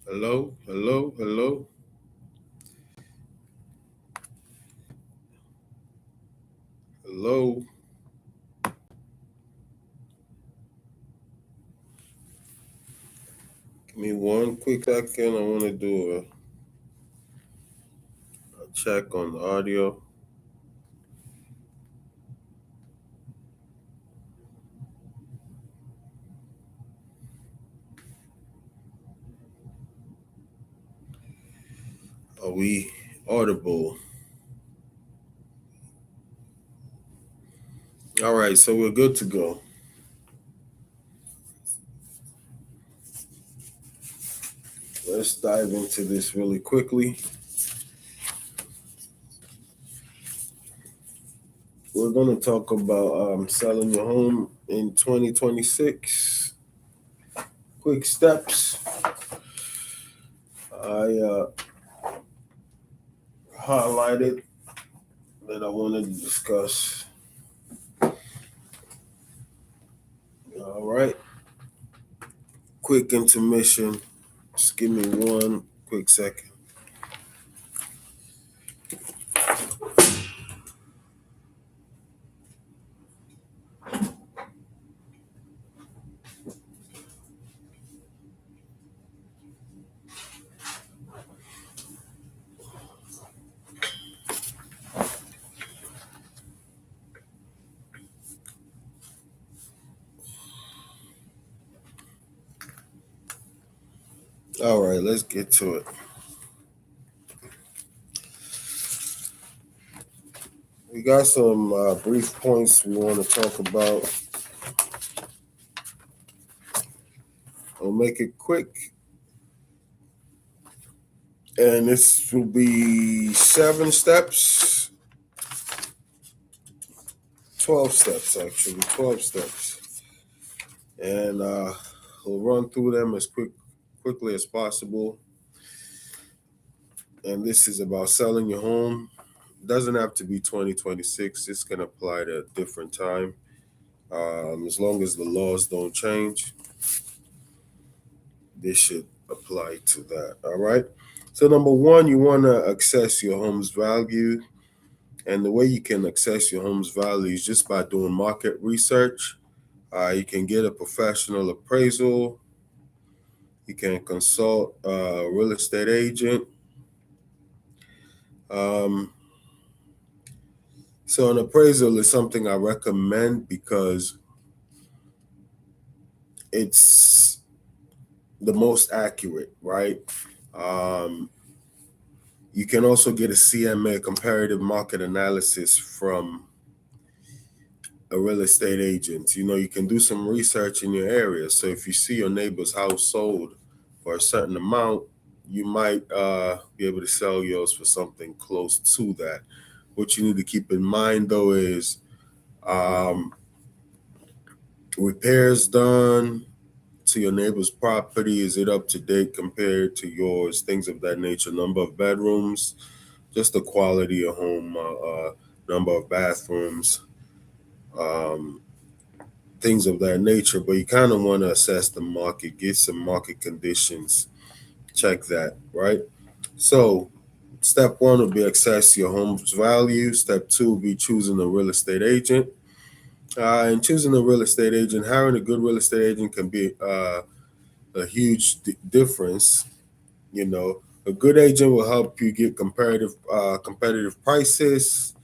Hello, hello, hello, hello. Give me one quick second. I want to do a check on the audio. Are we audible? All right, so we're good to go. Let's dive into this really quickly. We're going to talk about selling your home in 2026. Quick steps. I highlighted that I wanted to discuss. All right, quick intermission. Just give me one quick second. All right, let's get to it. We got some brief points we want to talk about. I'll make it quick. And this will be 7 steps, 12 steps, actually, 12 steps. And we'll run through them as quickly as possible. And this is about selling your home. Doesn't have to be 2026. This can apply to a different time. As long as the laws don't change, this should apply to that. All right. So number one, you want to assess your home's value. And the way you can assess your home's value is just by doing market research. You can get a professional appraisal. You can consult a real estate agent. Um, so an appraisal is something I recommend because it's the most accurate, right? Um, you can also get a CMA, comparative market analysis, from a real estate agent. You can do some research in your area. So if you see your neighbor's house sold for a certain amount, you might be able to sell yours for something close to that. What you need to keep in mind, though, is um, repairs done to your neighbor's property. Is it up to date compared to yours? Things of that nature. Number of bedrooms, just the quality of home, number of bathrooms. Um, Things of that nature, but you kind of want to assess the market, get some market conditions, check that, right? So, step one will be assess your home's value. Step two will be choosing a real estate agent. And choosing a real estate agent, hiring a good real estate agent can be a huge difference. A good agent will help you get competitive prices,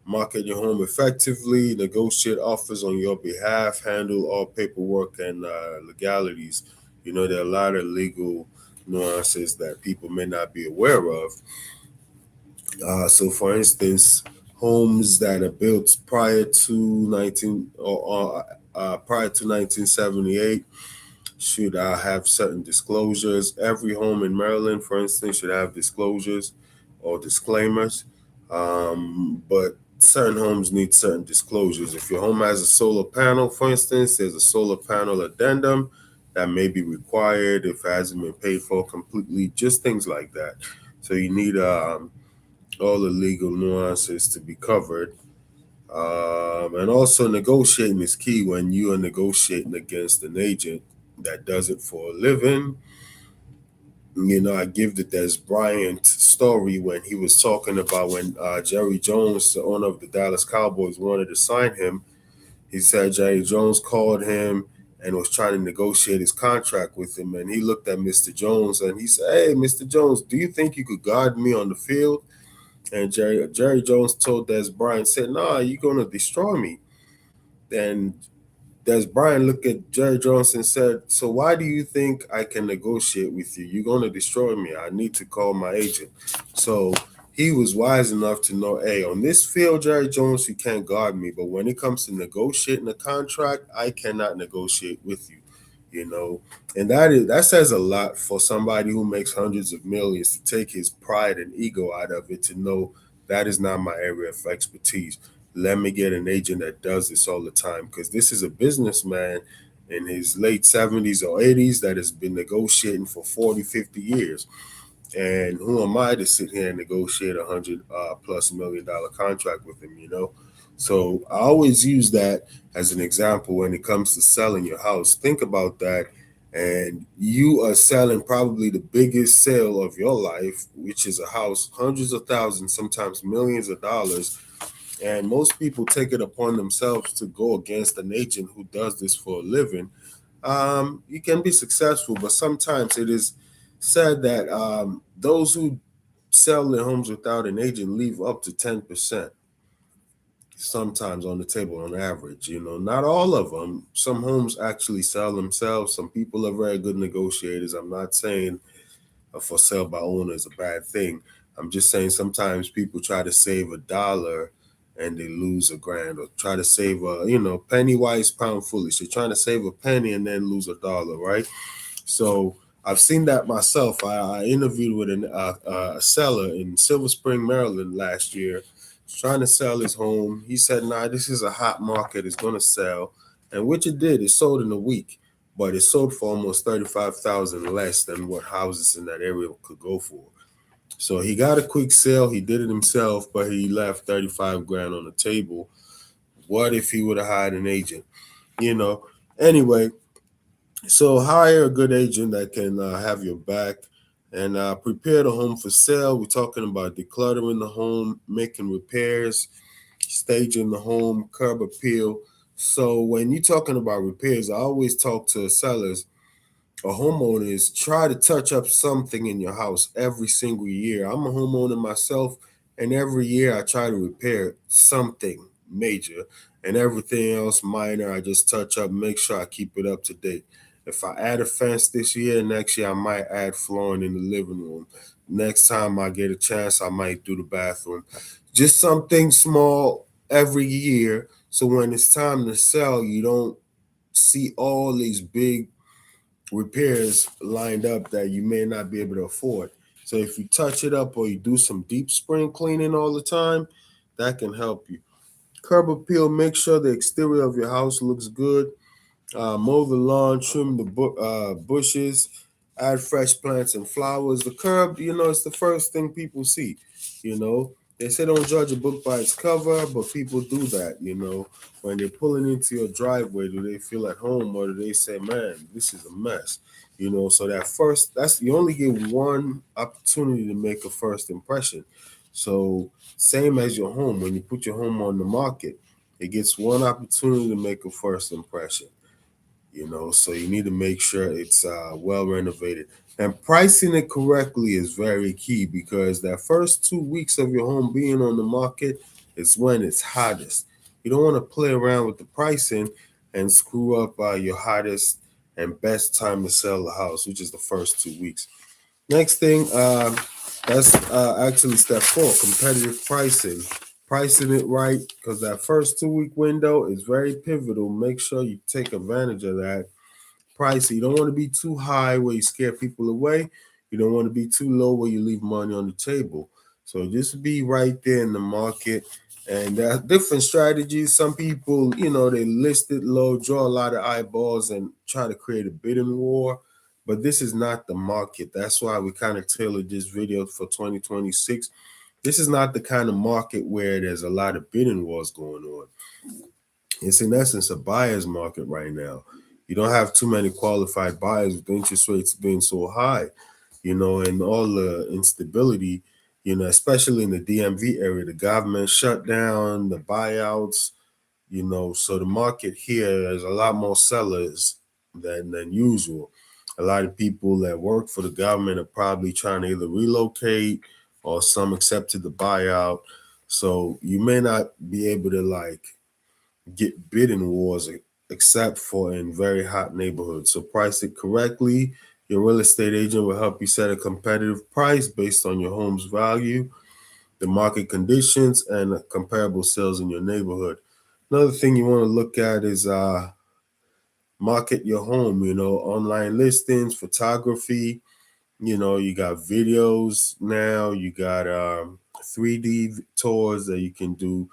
market your home effectively, negotiate offers on your behalf, handle all paperwork and legalities. There are a lot of legal nuances that people may not be aware of. So, for instance, homes that are built prior to 1978 should have certain disclosures. Every home in Maryland, for instance, should have disclosures or disclaimers. But certain homes need certain disclosures. If your home has a solar panel, for instance, there's a solar panel addendum that may be required if it hasn't been paid for completely, just things like that. So you need all the legal nuances to be covered. And also, negotiating is key when you are negotiating against an agent that does it for a living. I give the Des Bryant story when he was talking about when Jerry Jones, the owner of the Dallas Cowboys, wanted to sign him. He said Jerry Jones called him and was trying to negotiate his contract with him. And he looked at Mr. Jones and he said, "Hey, Mr. Jones, do you think you could guard me on the field?" And Jerry Jones told Des Bryant, said, "Nah, you're gonna destroy me." And Des Bryant looked at Jerry Jones and said, "So why do you think I can negotiate with you? You're going to destroy me. I need to call my agent." So he was wise enough to know, hey, on this field, Jerry Jones, you can't guard me. But when it comes to negotiating a contract, I cannot negotiate with you. You know, and that says a lot for somebody who makes hundreds of millions to take his pride and ego out of it to know that is not my area of expertise. Let me get an agent that does this all the time, because this is a businessman in his late 70s or 80s that has been negotiating for 40, 50 years. And who am I to sit here and negotiate $100+ million contract with him? So I always use that as an example when it comes to selling your house. Think about that. And you are selling probably the biggest sale of your life, which is a house, hundreds of thousands, sometimes millions of dollars, and most people take it upon themselves to go against an agent who does this for a living. You can be successful, but sometimes it is said that those who sell their homes without an agent leave up to 10% sometimes on the table on average. Not all of them. Some homes actually sell themselves. Some people are very good negotiators. I'm not saying a for sale by owner is a bad thing. I'm just saying sometimes people try to save a dollar and they lose a grand, or try to save penny wise, pound foolish. They're trying to save a penny and then lose a dollar, right? So I've seen that myself. I interviewed with a seller in Silver Spring, Maryland last year. He's trying to sell his home. He said, "Nah, this is a hot market. It's going to sell," and which it did. It sold in a week, but it sold for almost 35,000 less than what houses in that area could go for. So he got a quick sale. He did it himself, but he left 35 grand on the table. What if he would have hired an agent? You know. Anyway, so hire a good agent that can have your back and prepare the home for sale. We're talking about decluttering the home, making repairs, staging the home, curb appeal. So when you're talking about repairs, I always talk to sellers or homeowners, try to touch up something in your house every single year. I'm a homeowner myself, and every year I try to repair something major, and everything else minor I just touch up, make sure I keep it up to date. If I add a fence this year, next year I might add flooring in the living room. Next time I get a chance, I might do the bathroom. Just something small every year, so when it's time to sell, you don't see all these big repairs lined up that you may not be able to afford. So if you touch it up or you do some deep spring cleaning all the time, that can help you. Curb appeal, make sure the exterior of your house looks good. Mow the lawn, trim the bushes, add fresh plants and flowers. The curb, it's the first thing people see. You know, they say don't judge a book by its cover, but people do that. When they're pulling into your driveway, do they feel at home or do they say, "Man, this is a mess"? So that's you only get one opportunity to make a first impression. So same as your home, when you put your home on the market, it gets one opportunity to make a first impression. So you need to make sure it's well renovated, and pricing it correctly is very key, because that first 2 weeks of your home being on the market is when it's hottest. You don't want to play around with the pricing and screw up your hottest and best time to sell the house, which is the first 2 weeks. Next thing, that's actually step four: competitive pricing. Pricing it right, because that first 2 week window is very pivotal. Make sure you take advantage of that price. You don't want to be too high where you scare people away. You don't want to be too low where you leave money on the table. So just be right there in the market. And there are different strategies. Some people, they list it low, draw a lot of eyeballs, and try to create a bidding war. But this is not the market. That's why we kind of tailored this video for 2026. This is not the kind of market where there's a lot of bidding wars going on. It's in essence a buyer's market right now. You don't have too many qualified buyers with interest rates being so high. and all the instability, especially in the DMV area, the government shutdown, the buyouts, so the market here is a lot more sellers than usual. A lot of people that work for the government are probably trying to either relocate or some accepted the buyout. So you may not be able to get bidding wars except for in very hot neighborhoods. So price it correctly. Your real estate agent will help you set a competitive price based on your home's value, the market conditions, and comparable sales in your neighborhood. Another thing you want to look at is market your home, online listings, photography. You got videos now, you got 3D tours that you can do,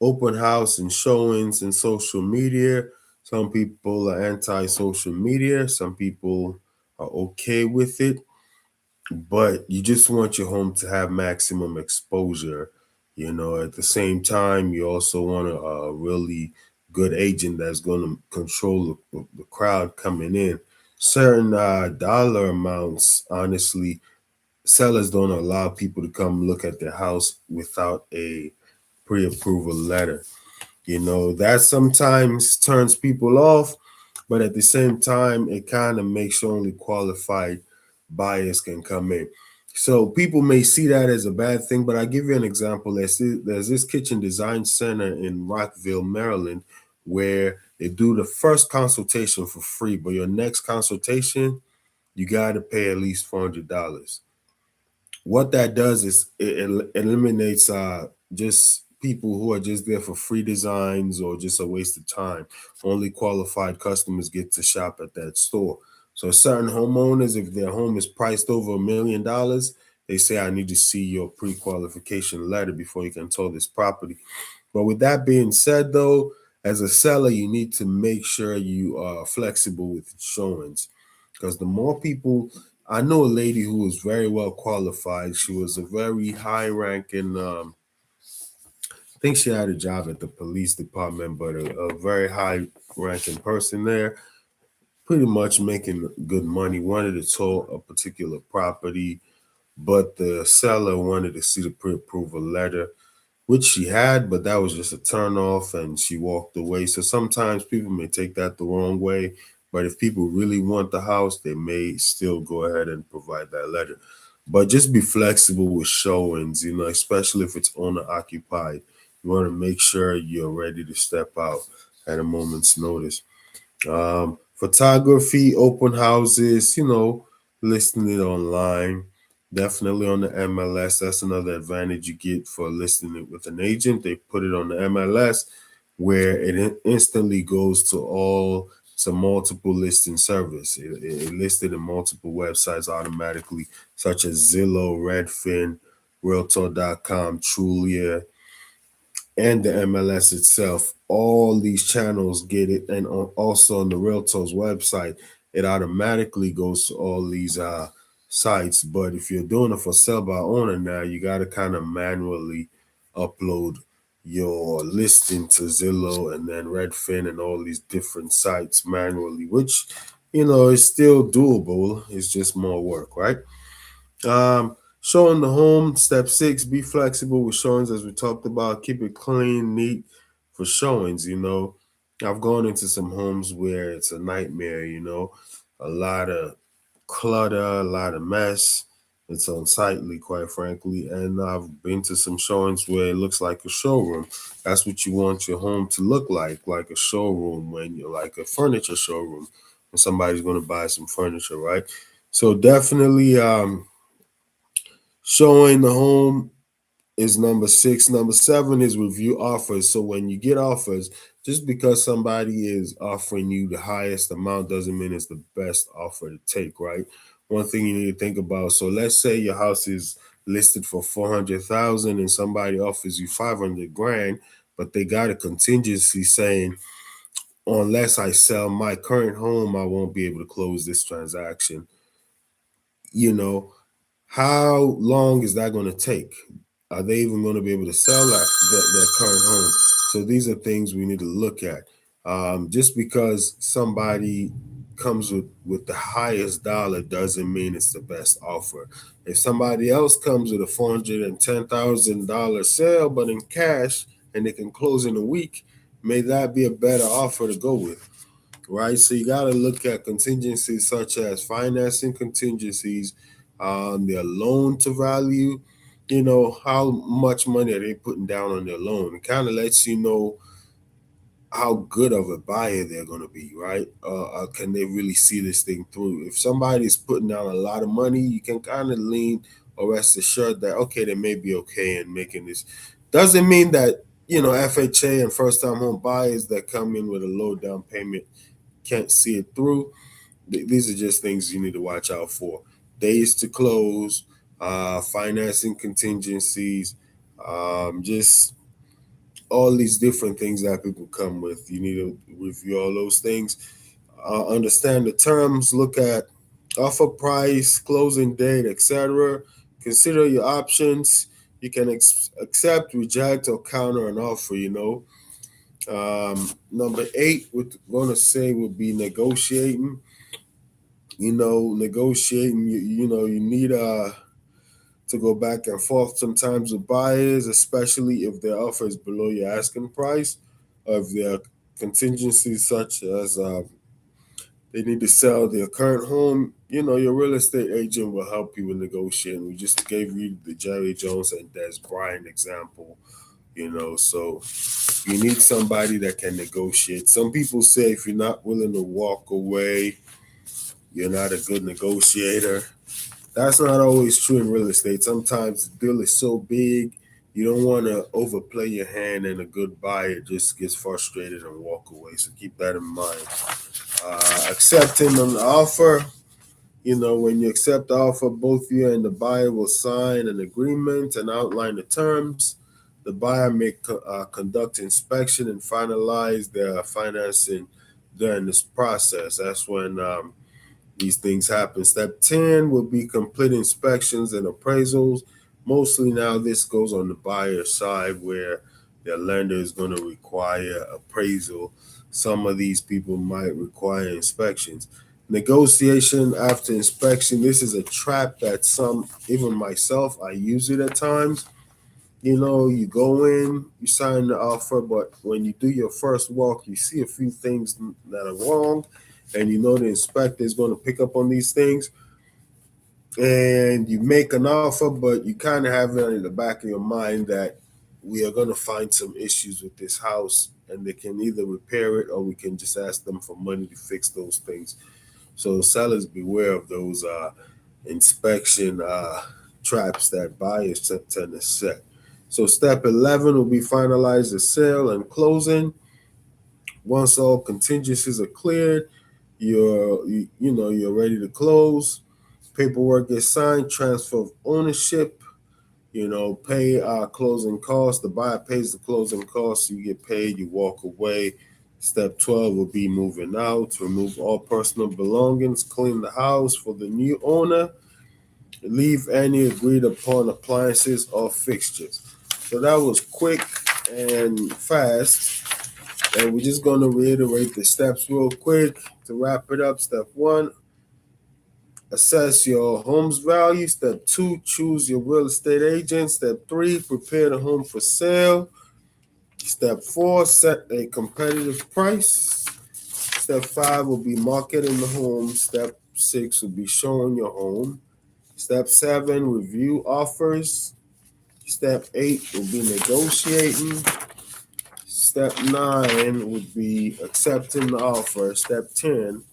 open house and showings and social media. Some people are anti social media, some people are okay with it, but you just want your home to have maximum exposure. At the same time, you also want a really good agent that's going to control the crowd coming in. Certain dollar amounts, honestly, sellers don't allow people to come look at their house without a pre-approval letter. That sometimes turns people off, but at the same time, it kind of makes sure only qualified buyers can come in. So people may see that as a bad thing, but I'll give you an example. There's this kitchen design center in Rockville, Maryland, where they do the first consultation for free, but your next consultation, you got to pay at least $400. What that does is it eliminates just people who are just there for free designs or just a waste of time. Only qualified customers get to shop at that store. So certain homeowners, if their home is priced over $1 million, they say, I need to see your pre-qualification letter before you can tour this property. But with that being said, though, as a seller, you need to make sure you are flexible with showings, because the more people, I know a lady who was very well qualified. She was a very high ranking, I think she had a job at the police department, but a very high ranking person there, pretty much making good money, wanted to tour a particular property, but the seller wanted to see the pre-approval letter, which she had, but that was just a turn off and she walked away. So sometimes people may take that the wrong way, but if people really want the house, they may still go ahead and provide that letter. But just be flexible with showings, especially if it's owner occupied. You want to make sure you're ready to step out at a moment's notice. Photography, open houses, listing it online, definitely on the MLS. That's another advantage you get for listing it with an agent. They put it on the MLS where it instantly goes to multiple listing service. It listed in multiple websites automatically, such as Zillow, Redfin, Realtor.com, Trulia, and the MLS itself. All these channels get it, and also on the Realtor's website, it automatically goes to all these sites. But if you're doing it for sell by owner now, you got to kind of manually upload your listing to Zillow and then Redfin and all these different sites manually, which is still doable. It's just more work, right? Showing the home, step 6, be flexible with showings, as we talked about. Keep it clean, neat for showings. I've gone into some homes where it's a nightmare, a lot of clutter, a lot of mess. It's unsightly, quite frankly. And I've been to some showings where it looks like a showroom. That's what you want your home to look like a showroom, when you're like a furniture showroom, when somebody's going to buy some furniture, right? So definitely, showing the home is number 6. Number 7 is review offers. So when you get offers, just because somebody is offering you the highest amount doesn't mean it's the best offer to take, right? One thing you need to think about. So let's say your house is listed for 400,000 and somebody offers you 500 grand, but they got a contingency saying, unless I sell my current home, I won't be able to close this transaction. You know, how long is that going to take? Are they even going to be able to sell their current home? So these are things we need to look at. Just because somebody comes with the highest dollar doesn't mean it's the best offer. If somebody else comes with a $410,000 sale, but in cash, and they can close in a week, may that be a better offer to go with, right? So you got to look at contingencies such as financing contingencies, their loan to value. How much money are they putting down on their loan? It kind of lets you know how good of a buyer they're going to be, right? Can they really see this thing through? If somebody's putting down a lot of money, you can kind of lean or rest assured that, okay, they may be okay in making this. Doesn't mean that, FHA and first time home buyers that come in with a low down payment can't see it through. These are just things you need to watch out for. Days to close, financing contingencies, just all these different things that people come with. You need to review all those things, understand the terms, look at offer price, closing date, etc. Consider your options. You can accept, reject, or counter an offer. Number eight, we're going to say would be negotiating. Negotiating. You need to go back and forth sometimes with buyers, especially if their offer is below your asking price, or if there are contingencies such as they need to sell their current home. Your real estate agent will help you with negotiating. We just gave you the Jerry Jones and Des Bryant example. So you need somebody that can negotiate. Some people say if you're not willing to walk away, you're not a good negotiator. That's not always true in real estate. Sometimes the deal is so big, you don't want to overplay your hand, and a good buyer just gets frustrated and walk away. So keep that in mind. Accepting an offer. When you accept the offer, both you and the buyer will sign an agreement and outline the terms. The buyer may conduct inspection and finalize their financing during this process. That's when these things happen. Step 10 will be complete inspections and appraisals. Mostly now this goes on the buyer side where their lender is going to require appraisal. Some of these people might require inspections. Negotiation after inspection. This is a trap that even myself, I use it at times. You go in, you sign the offer, but when you do your first walk, you see a few things that are wrong, and the inspector is going to pick up on these things. And you make an offer, but you kind of have it in the back of your mind that we are going to find some issues with this house, and they can either repair it or we can just ask them for money to fix those things. So sellers beware of those inspection traps that buyers tend to set. So step 11 will be finalize the sale and closing. Once all contingencies are cleared, you're ready to close. Paperwork gets signed, transfer of ownership. Pay closing costs. The buyer pays the closing costs. You get paid. You walk away. Step 12 will be moving out. Remove all personal belongings. Clean the house for the new owner. Leave any agreed upon appliances or fixtures. So that was quick and fast. And we're just going to reiterate the steps real quick to wrap it up. Step 1, assess your home's value. Step 2, choose your real estate agent. Step 3, prepare the home for sale. Step 4, set a competitive price. Step 5 will be marketing the home. Step 6 will be showing your home. Step 7, review offers. Step 8 will be negotiating. Step 9 would be accepting the offer. Step 10,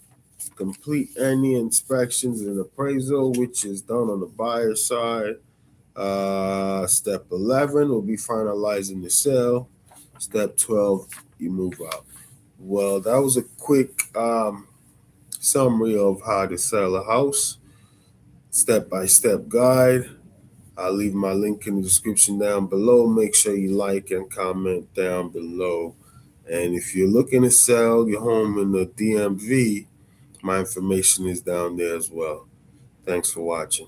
complete any inspections and appraisal, which is done on the buyer side. Step 11 will be finalizing the sale. Step 12, you move out. Well, that was a quick summary of how to sell a house, step-by-step guide. I'll leave my link in the description down below. Make sure you like and comment down below. And if you're looking to sell your home in the DMV, my information is down there as well. Thanks for watching.